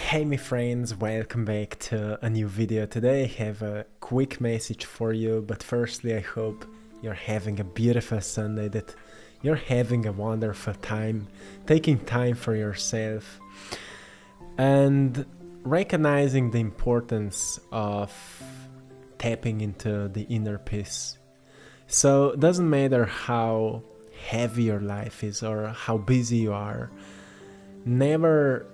Hey my friends, welcome back to a new video. Today I have a quick message for you, but firstly I hope you're having a beautiful Sunday, that you're having a wonderful time, taking time for yourself and recognizing the importance of tapping into the inner peace. So it doesn't matter how heavy your life is or how busy you are, never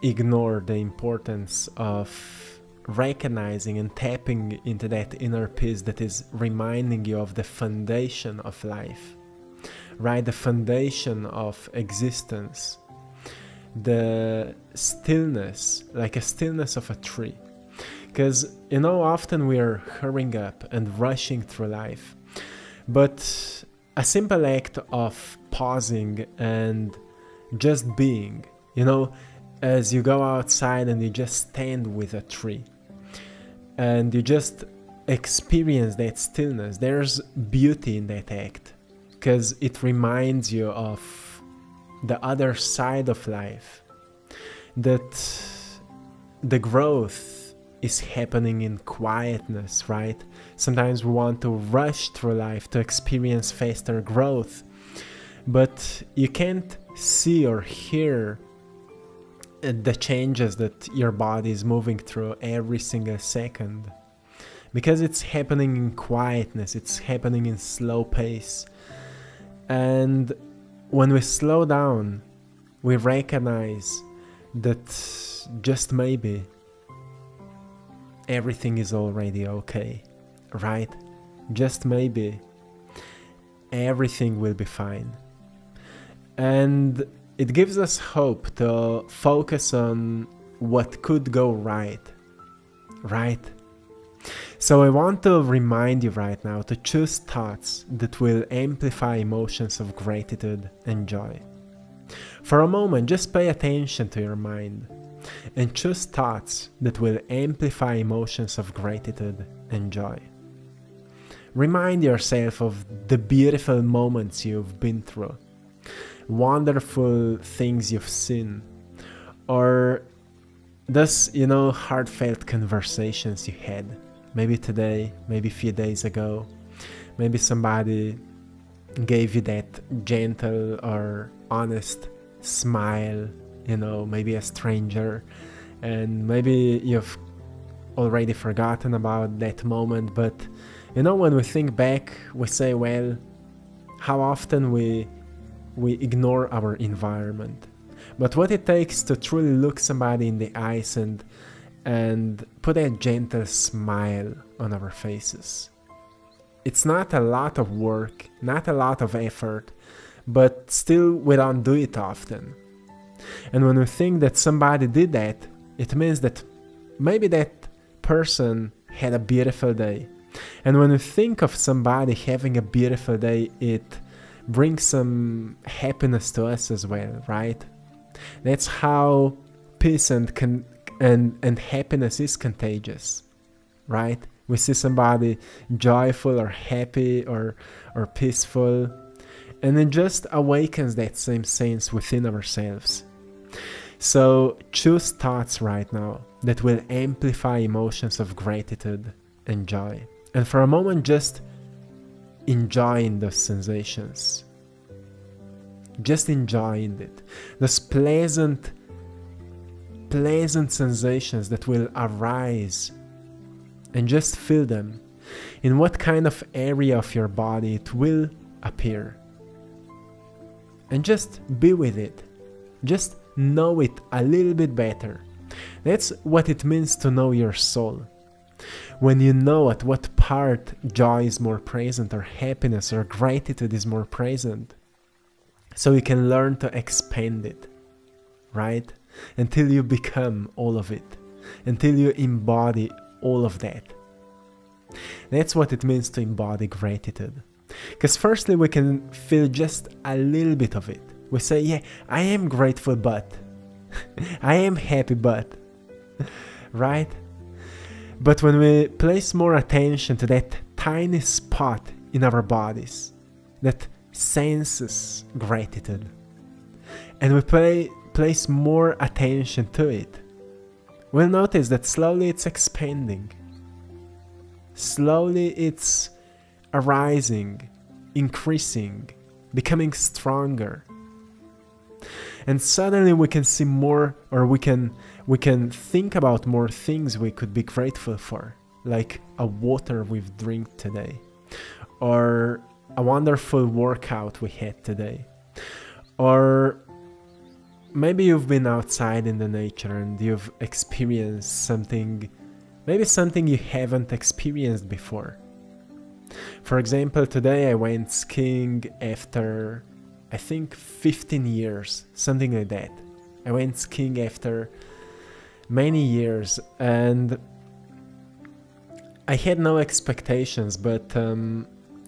ignore the importance of recognizing and tapping into that inner peace that is reminding you of the foundation of life, right? The foundation of existence, the stillness, like a stillness of a tree. Because, often we are hurrying up and rushing through life, but a simple act of pausing and just being, as you go outside and you just stand with a tree and you just experience that stillness, there's beauty in that act because it reminds you of the other side of life, that the growth is happening in quietness, right? Sometimes we want to rush through life to experience faster growth, but you can't see or hear the changes that your body is moving through every single second, because it's happening in quietness, it's happening in slow pace. And when we slow down, we recognize that just maybe everything is already okay, right? Just maybe everything will be fine. And it gives us hope to focus on what could go right? So I want to remind you right now to choose thoughts that will amplify emotions of gratitude and joy. For a moment, just pay attention to your mind and choose thoughts that will amplify emotions of gratitude and joy. Remind yourself of the beautiful moments you've been through, wonderful things you've seen, or those, heartfelt conversations you had. Maybe today, maybe a few days ago, maybe somebody gave you that gentle or honest smile, maybe a stranger, and maybe you've already forgotten about that moment. But, when we think back, we say, well, how often we ignore our environment. But what it takes to truly look somebody in the eyes and put a gentle smile on our faces. It's not a lot of work, not a lot of effort, but still we don't do it often. And when we think that somebody did that, it means that maybe that person had a beautiful day. And when we think of somebody having a beautiful day, it brings some happiness to us as well, right? That's how peace and happiness is contagious, right? We see somebody joyful or happy or peaceful, and it just awakens that same sense within ourselves. So choose thoughts right now that will amplify emotions of gratitude and joy. And for a moment, just enjoying those sensations, just enjoying it, those pleasant sensations that will arise, and just feel them in what kind of area of your body it will appear, and just be with it, just know it a little bit better. That's what it means to know your soul. When you know at what part joy is more present, or happiness or gratitude is more present, so you can learn to expand it, right? Until you become all of it, until you embody all of that. That's what it means to embody gratitude. Because firstly, we can feel just a little bit of it. We say, yeah, I am grateful, but I am happy, but right? But when we place more attention to that tiny spot in our bodies that senses gratitude, and we place more attention to it, we'll notice that slowly it's expanding. Slowly it's arising, increasing, becoming stronger. And suddenly we can see more, or we can think about more things we could be grateful for, like a water we've drank today, or a wonderful workout we had today, or maybe you've been outside in the nature and you've experienced something, maybe something you haven't experienced before. For example, today I went skiing after, I think, 15 years, something like that. I went skiing after many years, and I had no expectations, but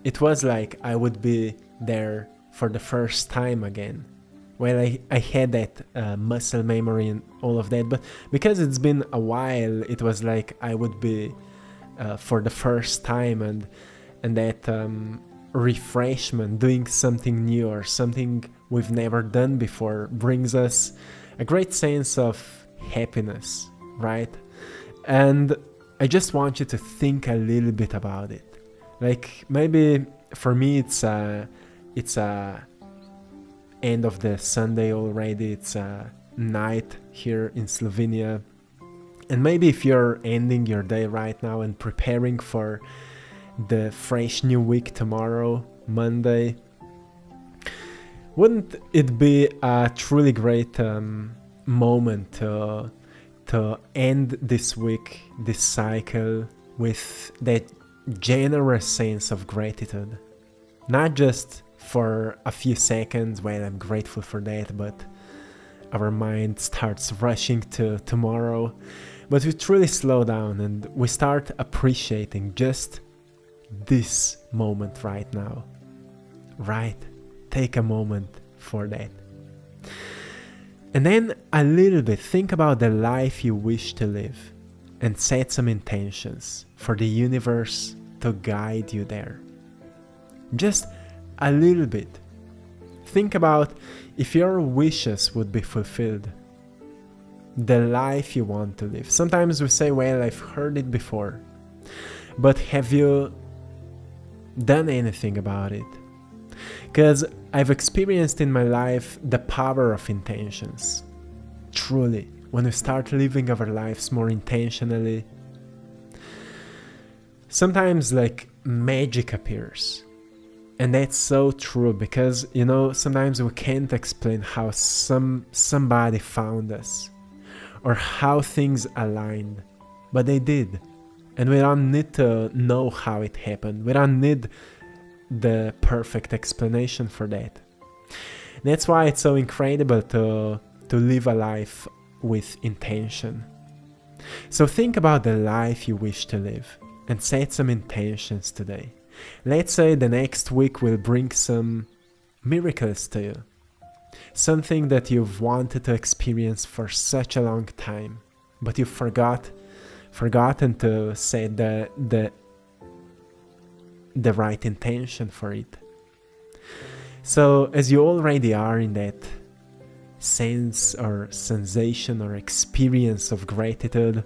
it was like I would be there for the first time again. Well, I had that muscle memory and all of that, but because it's been a while, it was like I would be for the first time, and that refreshment, doing something new or something we've never done before, brings us a great sense of happiness, right? And I just want you to think a little bit about it. Like, maybe for me it's a end of the Sunday already, it's a night here in Slovenia, and maybe if you're ending your day right now and preparing for the fresh new week tomorrow, Monday, wouldn't it be a truly great moment to end this week, this cycle, with that generous sense of gratitude? Not just for a few seconds, well, I'm grateful for that, but our mind starts rushing to tomorrow. But we truly slow down and we start appreciating just this moment right now. Right? Take a moment for that. And then a little bit think about the life you wish to live and set some intentions for the universe to guide you there. Just a little bit. Think about if your wishes would be fulfilled, the life you want to live. Sometimes we say, well, I've heard it before, but have you done anything about it? Because I've experienced in my life the power of intentions. Truly, when we start living our lives more intentionally, sometimes like magic appears. And that's so true, because, you know, sometimes we can't explain how somebody found us or how things aligned, but they did. And we don't need to know how it happened. We don't need the perfect explanation for that. That's why it's so incredible to live a life with intention. So think about the life you wish to live and set some intentions today. Let's say the next week will bring some miracles to you. Something that you've wanted to experience for such a long time, but you've forgotten to set the right intention for it. So as you already are in that sense or sensation or experience of gratitude,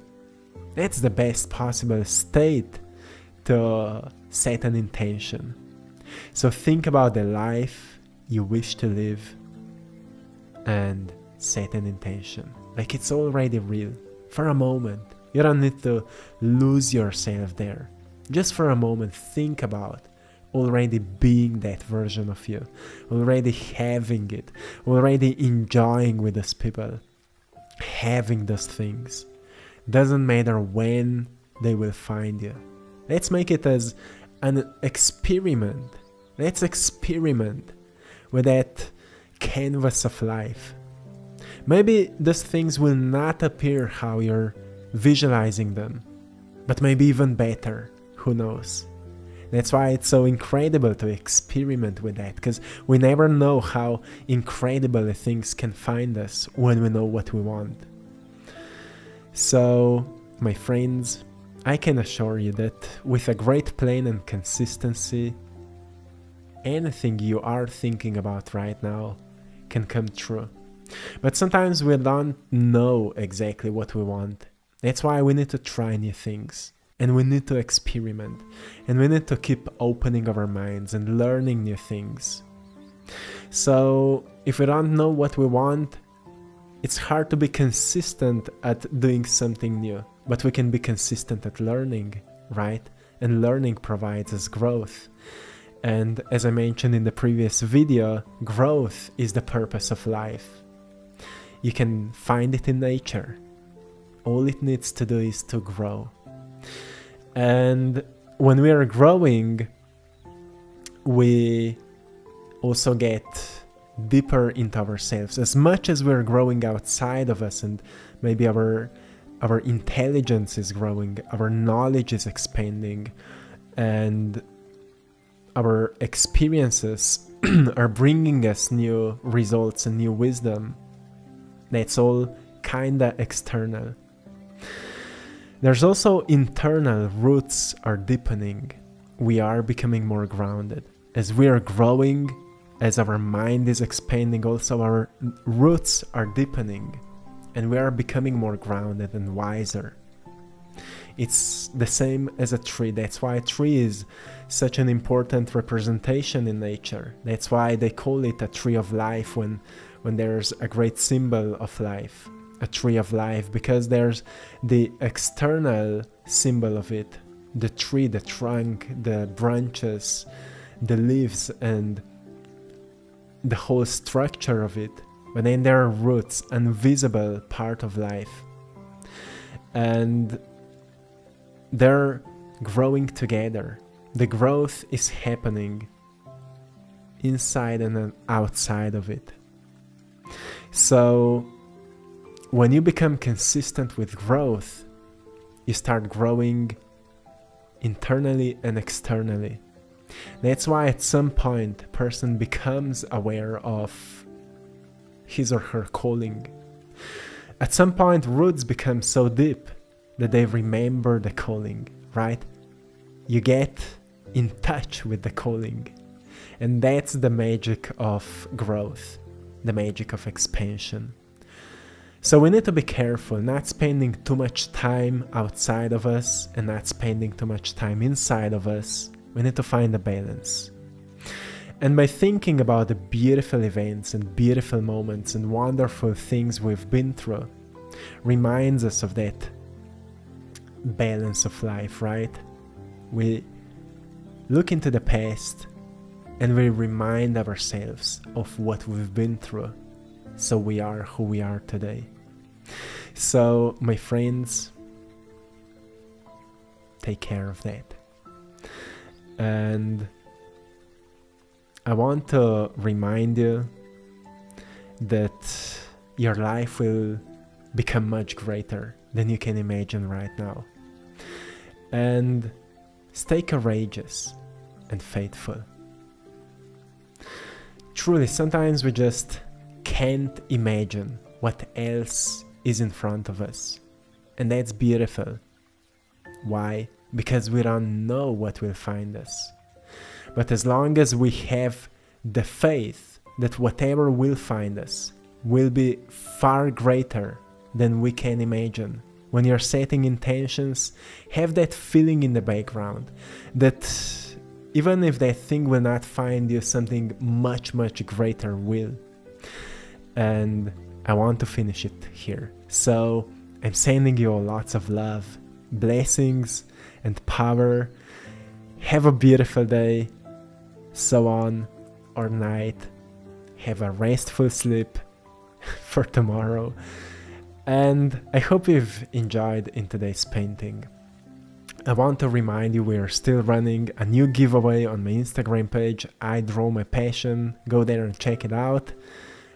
that's the best possible state to set an intention. So think about the life you wish to live and set an intention. Like it's already real. For a moment. You don't need to lose yourself there. Just for a moment, think about already being that version of you. Already having it. Already enjoying with those people. Having those things. Doesn't matter when they will find you. Let's make it as an experiment. Let's experiment with that canvas of life. Maybe those things will not appear how you're visualizing them, but maybe even better. Who knows? That's why it's so incredible to experiment with that, because we never know how incredible things can find us when we know what we want. So, my friends, I can assure you that with a great plan and consistency, anything you are thinking about right now can come true. But sometimes we don't know exactly what we want. That's why we need to try new things, and we need to experiment, and we need to keep opening our minds and learning new things. So if we don't know what we want, it's hard to be consistent at doing something new, but we can be consistent at learning, right? And learning provides us growth. And as I mentioned in the previous video, growth is the purpose of life. You can find it in nature. All it needs to do is to grow. And when we are growing, we also get deeper into ourselves. As much as we're growing outside of us, and maybe our intelligence is growing, our knowledge is expanding, and our experiences are bringing us new results and new wisdom. That's all kinda external. There's also internal. Roots are deepening. We are becoming more grounded. As we are growing, as our mind is expanding, also our roots are deepening, and we are becoming more grounded and wiser. It's the same as a tree. That's why a tree is such an important representation in nature. That's why they call it a tree of life when there's a great symbol of life, a tree of life, because there's the external symbol of it, the tree, the trunk, the branches, the leaves, and the whole structure of it. But then there are roots, invisible part of life, and they're growing together. The growth is happening inside and outside of it. So when you become consistent with growth, you start growing internally and externally. That's why at some point a person becomes aware of his or her calling. At some point roots become so deep that they remember the calling, right? You get in touch with the calling. And that's the magic of growth, the magic of expansion. So we need to be careful, not spending too much time outside of us and not spending too much time inside of us. We need to find a balance. And by thinking about the beautiful events and beautiful moments and wonderful things we've been through, reminds us of that balance of life, right? We look into the past and we remind ourselves of what we've been through, so we are who we are today. So, my friends, take care of that. And I want to remind you that your life will become much greater than you can imagine right now. And stay courageous and faithful. Truly, sometimes we just can't imagine what else is in front of us. And that's beautiful. Why? Because we don't know what will find us. But as long as we have the faith that whatever will find us will be far greater than we can imagine. When you're setting intentions, have that feeling in the background that even if that thing will not find you, something much, much greater will. And I want to finish it here. So I'm sending you lots of love, blessings, and power. Have a beautiful day, so on, or night. Have a restful sleep for tomorrow. And I hope you've enjoyed in today's painting. I want to remind you we are still running a new giveaway on my Instagram page, AttractPassion. Go there and check it out,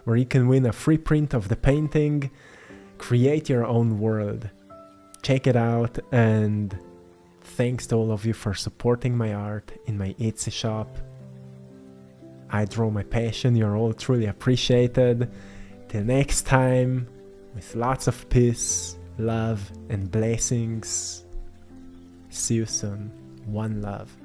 where you can win a free print of the painting. Create your own world. Check it out, and thanks to all of you for supporting my art in my Etsy shop. AttractPassion, you're all truly appreciated. Till next time, with lots of peace, love, and blessings. See you soon. One love.